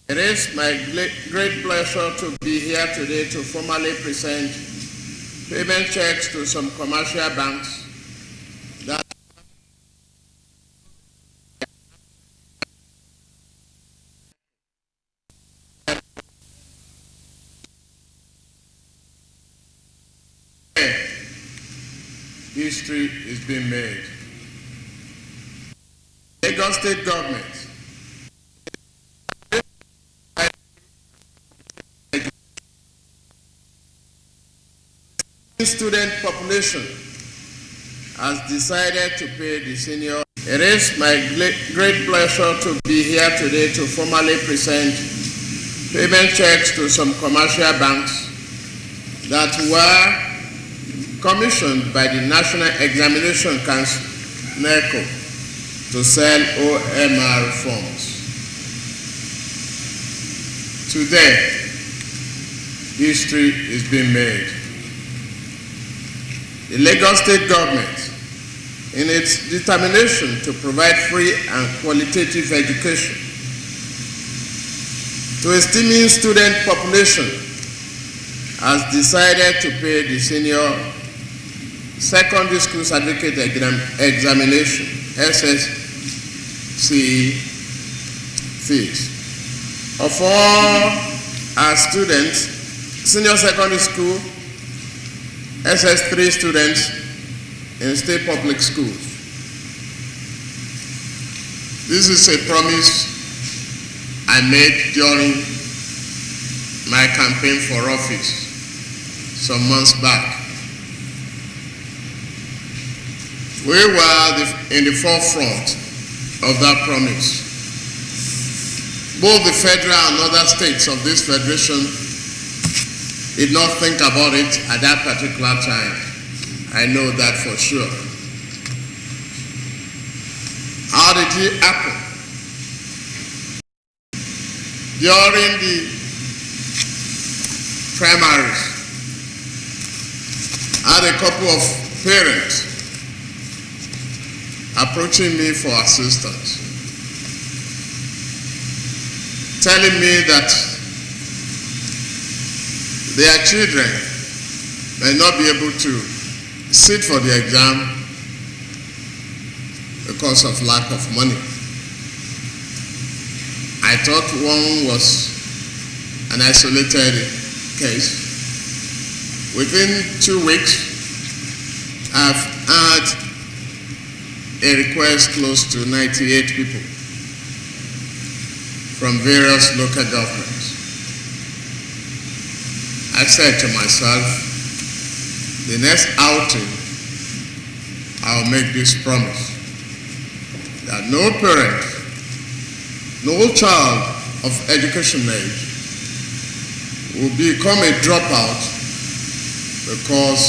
It is my great pleasure to be here today to formally present payment checks to some commercial banks that history is being made. Lagos State government student population has decided to pay the senior. It is my great pleasure to be here today to formally present payment checks to some commercial banks that were commissioned by the National Examination Council, NECO, to sell OMR forms. Today, history is being made. The Lagos State government, in its determination to provide free and qualitative education to a steaming student population, has decided to pay the senior secondary school certificate examination, SSCE fees. Of all our students, senior secondary school, SS3 students in state public schools. This is a promise I made during my campaign for office some months back. We were in the forefront of that promise. Both the federal and other states of this federation did not think about it at that particular time. I know that for sure. How did it happen? During the primaries, I had a couple of parents approaching me for assistance, telling me that their children may not be able to sit for the exam because of lack of money. I thought one was an isolated case. Within 2 weeks, I've had a request close to 98 people from various local governments. I said to myself, the next outing, I'll make this promise that no parent, no child of education age will become a dropout because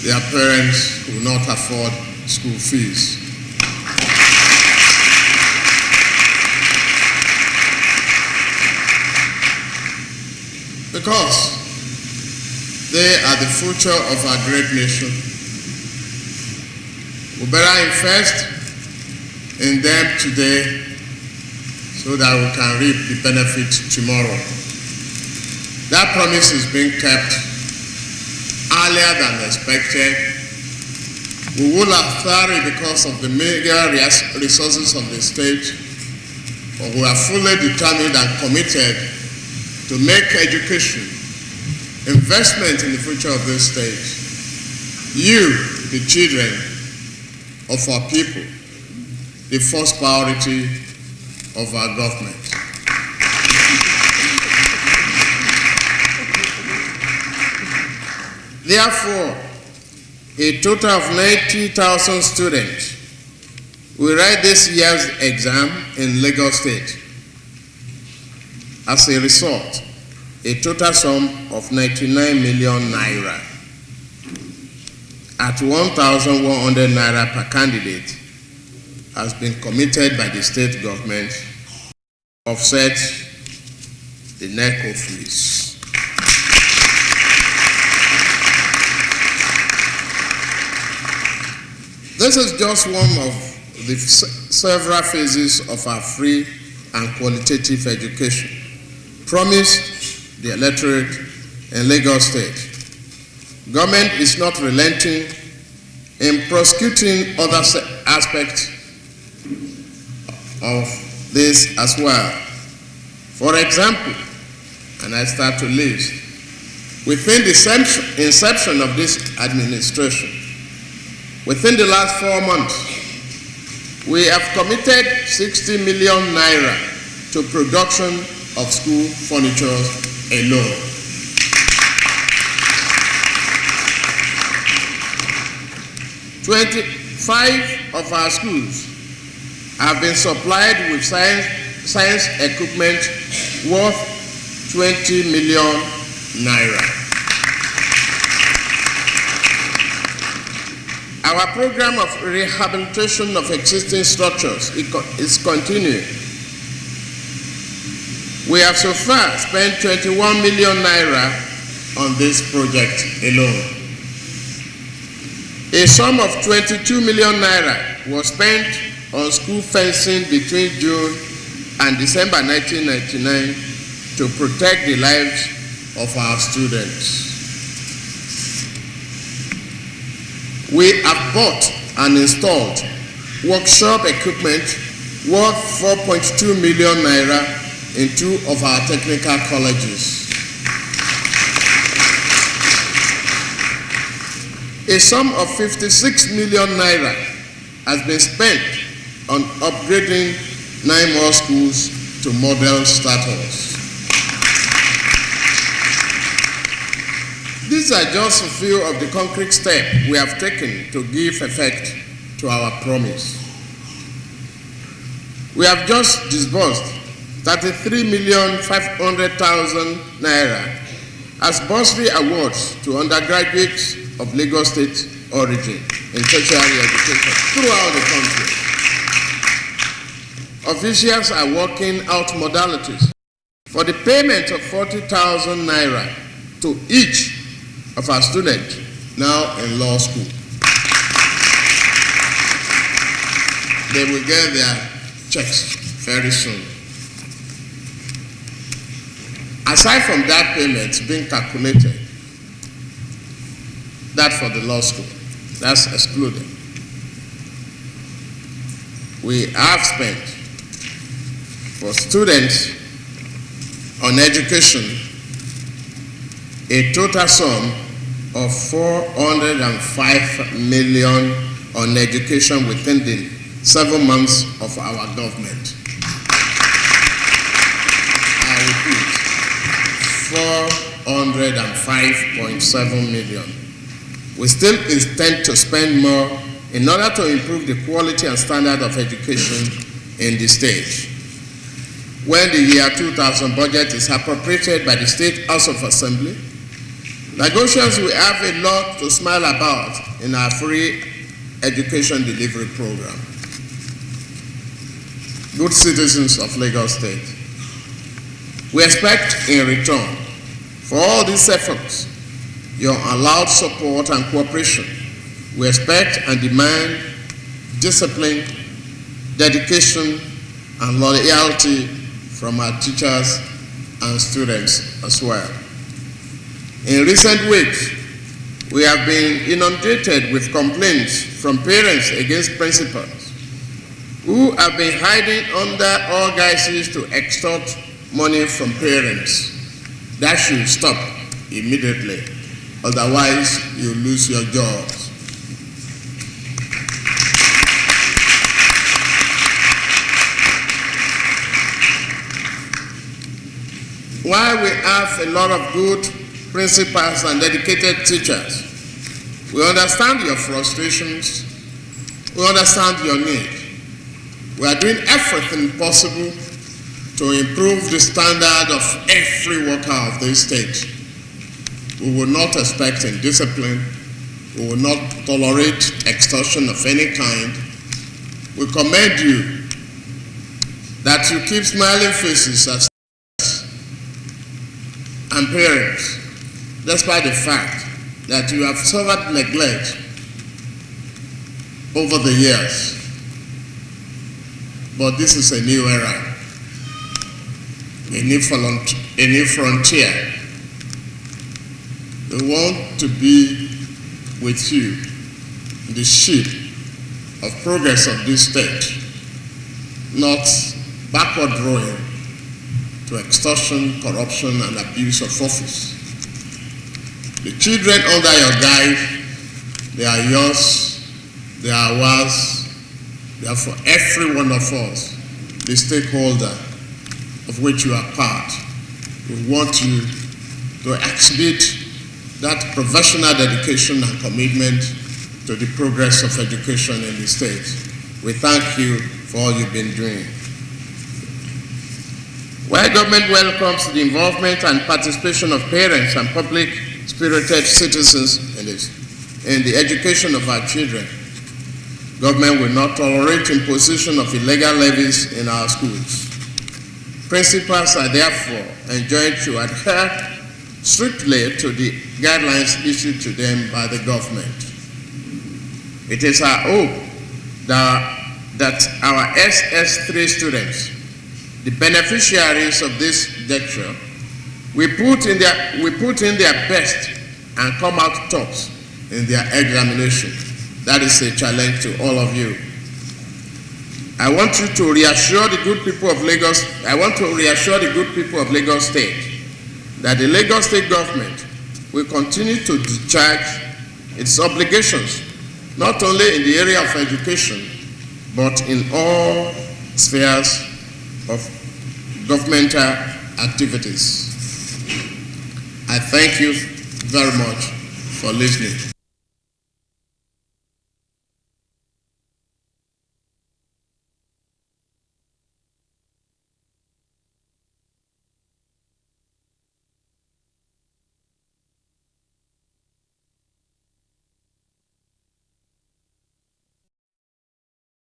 their parents will not afford school fees. Because they are the future of our great nation. We better invest in them today so that we can reap the benefits tomorrow. That promise is being kept earlier than expected. We will have thwarted because of the meager resources of the state, but we are fully determined and committed to make education, investment in the future of this state, you, the children of our people, the first priority of our government. Therefore, a total of 90,000 students will write this year's exam in Lagos State. As a result, a total sum of 99 million naira at 1,100 naira per candidate has been committed by the state government to offset the NECO fees. This is just one of the several phases of our free and qualitative education promised the electorate in Lagos State. Government is not relenting in prosecuting other aspects of this as well. For example, and I start to list, within the inception of this administration, within the last 4 months, we have committed 60 million naira to production of school furniture alone. 25 of our schools have been supplied with science equipment worth 20 million naira. Our program of rehabilitation of existing structures is continuing. We have so far spent 21 million naira on this project alone. A sum of 22 million naira was spent on school fencing between June and December 1999 to protect the lives of our students. We have bought and installed workshop equipment worth 4.2 million naira in 2 of our technical colleges. A sum of 56 million naira has been spent on upgrading 9 more schools to model status. These are just a few of the concrete steps we have taken to give effect to our promise. We have just disbursed 33,500,000 naira as bursary awards to undergraduates of Lagos State origin in tertiary education throughout the country. Officials are working out modalities for the payment of 40,000 naira to each of our students now in law school. They will get their checks very soon. Aside from that payment being calculated, that for the law school, that's excluded. We have spent for students on education a total sum of 405 million on education within the 7 months of our government. I repeat, 405.7 million. We still intend to spend more in order to improve the quality and standard of education in the state. When the year 2000 budget is appropriated by the State House of Assembly, Lagosians will have a lot to smile about in our free education delivery program. Good citizens of Lagos State, we expect in return for all these efforts your allowed support and cooperation. We expect and demand discipline, dedication, and loyalty from our teachers and students as well. In recent weeks, we have been inundated with complaints from parents against principals who have been hiding under all guises to extort money from parents. That should stop immediately, otherwise you lose your jobs. While we have a lot of good principals and dedicated teachers, we understand your frustrations, we understand your need. We are doing everything possible to improve the standard of every worker of this state. We will not expect indiscipline. We will not tolerate extortion of any kind. We commend you that you keep smiling faces as and parents, despite the fact that you have suffered neglect over the years. But this is a new era. a new frontier. We want to be with you in the ship of progress of this state, not backward rowing to extortion, corruption, and abuse of office. The children under your guide, they are yours, they are ours, they are for every one of us, the stakeholder of which you are part. We want you to exhibit that professional dedication and commitment to the progress of education in the state. We thank you for all you've been doing. While government welcomes the involvement and participation of parents and public-spirited citizens in the education of our children, government will not tolerate imposition of illegal levies in our schools. Principals are therefore enjoined to adhere strictly to the guidelines issued to them by the government. It is our hope that our SS3 students, the beneficiaries of this lecture, will put in their best and come out tops in their examination. That is a challenge to all of you. I want you to reassure the good people of Lagos. I want to reassure the good people of Lagos State that the Lagos State government will continue to discharge its obligations, not only in the area of education, but in all spheres of governmental activities. I thank you very much for listening.